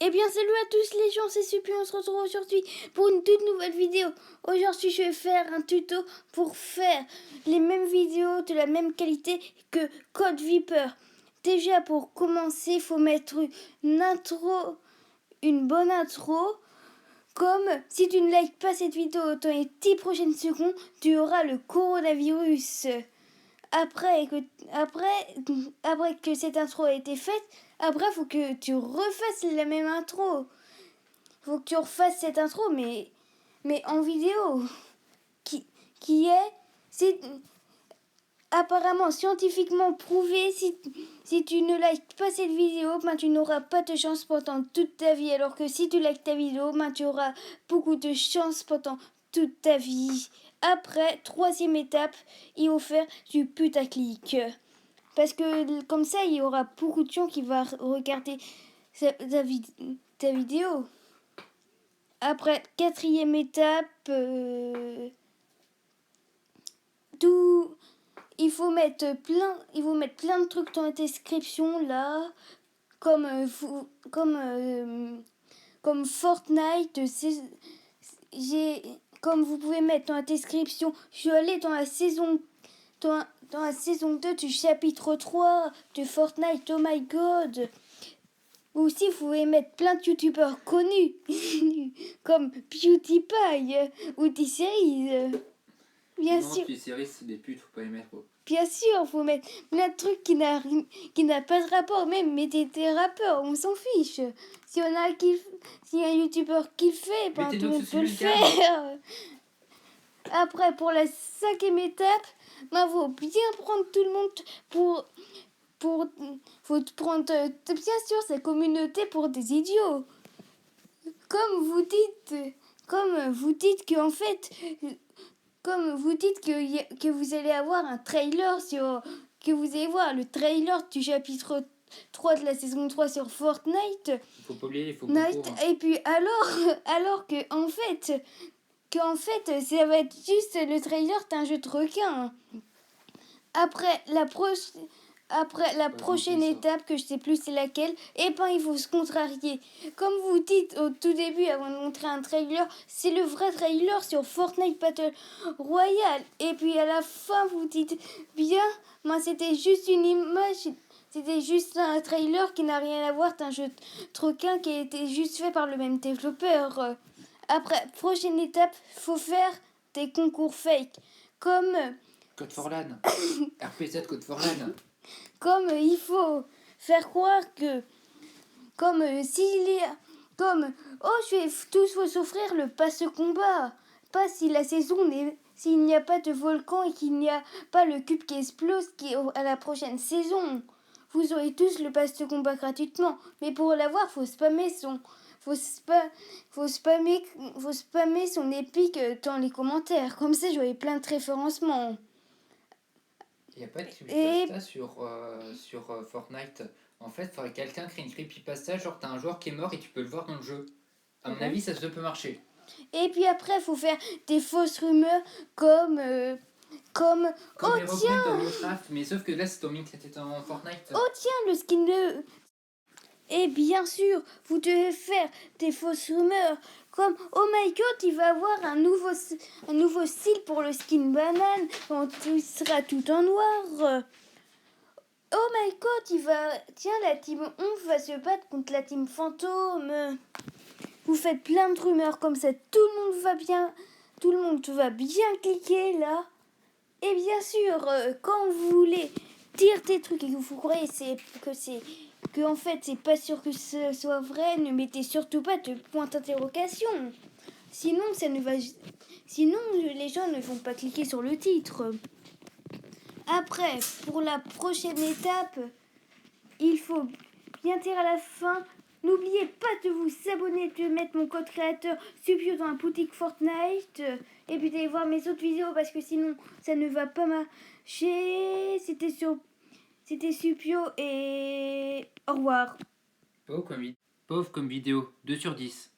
Eh bien, salut à tous les gens, c'est Suppi, on se retrouve aujourd'hui pour une toute nouvelle vidéo. Aujourd'hui, je vais faire un tuto pour faire les mêmes vidéos de la même qualité que Code Viper. Déjà, pour commencer, il faut mettre une intro, une bonne intro. Comme si tu ne likes pas cette vidéo dans les 10 prochaines secondes, tu auras le coronavirus. Après que cette intro a été faite, après, faut que tu refasses la même intro. Faut que tu refasses cette intro, mais en vidéo. Qui est... C'est apparemment scientifiquement prouvé. Si tu ne likes pas cette vidéo, ben, tu n'auras pas de chance pendant toute ta vie. Alors que si tu likes ta vidéo, ben, tu auras beaucoup de chance pendant toute ta vie. Après, troisième étape, il faut faire du putaclic. Parce que comme ça, il y aura beaucoup de gens qui vont regarder ta vidéo. Après, quatrième étape, il faut mettre plein de trucs dans la description là, comme Fortnite. Comme vous pouvez mettre dans la description, je suis allée dans la saison 2 du chapitre 3 de Fortnite, oh my god. Aussi, vous pouvez mettre plein de youtubeurs connus, comme PewDiePie ou des séries. Bien non, sûr. les séries, c'est des putes, faut pas les mettre. Bien sûr, faut mettre plein de trucs qui n'a pas de rapport, même mettez des rappeurs, on s'en fiche. Si on a si un youtubeur qui le fait, ben tout le monde peut le faire. Après, pour la cinquième étape, ben faut bien prendre tout le monde faut prendre bien sûr sa communauté pour des idiots. Comme vous dites qu'en fait, comme vous dites que vous allez avoir un trailer que vous allez voir le trailer du chapitre 3 de la saison 3 sur Fortnite. Faut pas oublier, il faut Et puis alors que en fait, ça va être juste le trailer d'un jeu de requin. Après la prochaine étape, que je sais plus c'est laquelle, et ben il faut se contrarier. Comme vous dites au tout début avant de montrer un trailer, c'est le vrai trailer sur Fortnite Battle Royale. Et puis à la fin vous dites bien, moi c'était juste une image, c'était juste un trailer qui n'a rien à voir d'un jeu de requin qui a été juste fait par le même développeur. Après, prochaine étape, faut faire des concours fake. Comme Code for LAN. RPZ Code for LAN. Comme il faut faire croire que comme je vais tous vous offrir le passe combat. Pas si la saison s'il n'y a pas de volcan et qu'il n'y a pas le cube qui explose à la prochaine saison. Vous aurez tous le passe de combat gratuitement, mais pour l'avoir, faut spammer son épique dans les commentaires. Comme ça, j'aurai plein de référencements. Il n'y a pas de creepypasta sur Fortnite. En fait, il faudrait que quelqu'un crée une creepypasta, genre t'as un joueur qui est mort et tu peux le voir dans le jeu. À mon avis, ça peut marcher. Et puis après, il faut faire des fausses rumeurs comme les reprises dans Minecraft, mais sauf que là, c'était en Fortnite. Oh tiens, le skin de... Et bien sûr, vous devez faire des fausses rumeurs comme oh my god, il va avoir un nouveau style pour le skin banane quand il sera tout en noir. Oh my god, tiens, la team 11 va se battre contre la team fantôme. Vous faites plein de rumeurs comme ça, tout le monde va bien cliquer là. Et bien sûr, quand vous voulez dire des trucs et que vous croyez que en fait c'est pas sûr que ce soit vrai, ne mettez surtout pas de point d'interrogation. Sinon les gens ne vont pas cliquer sur le titre. Après, pour la prochaine étape, il faut bien dire à la fin. N'oubliez pas de vous abonner, de mettre mon code créateur Supio dans la boutique Fortnite. Et puis d'aller voir mes autres vidéos parce que sinon ça ne va pas marcher. C'était Supio et au revoir. Pauvre comme vidéo, 2 sur 10.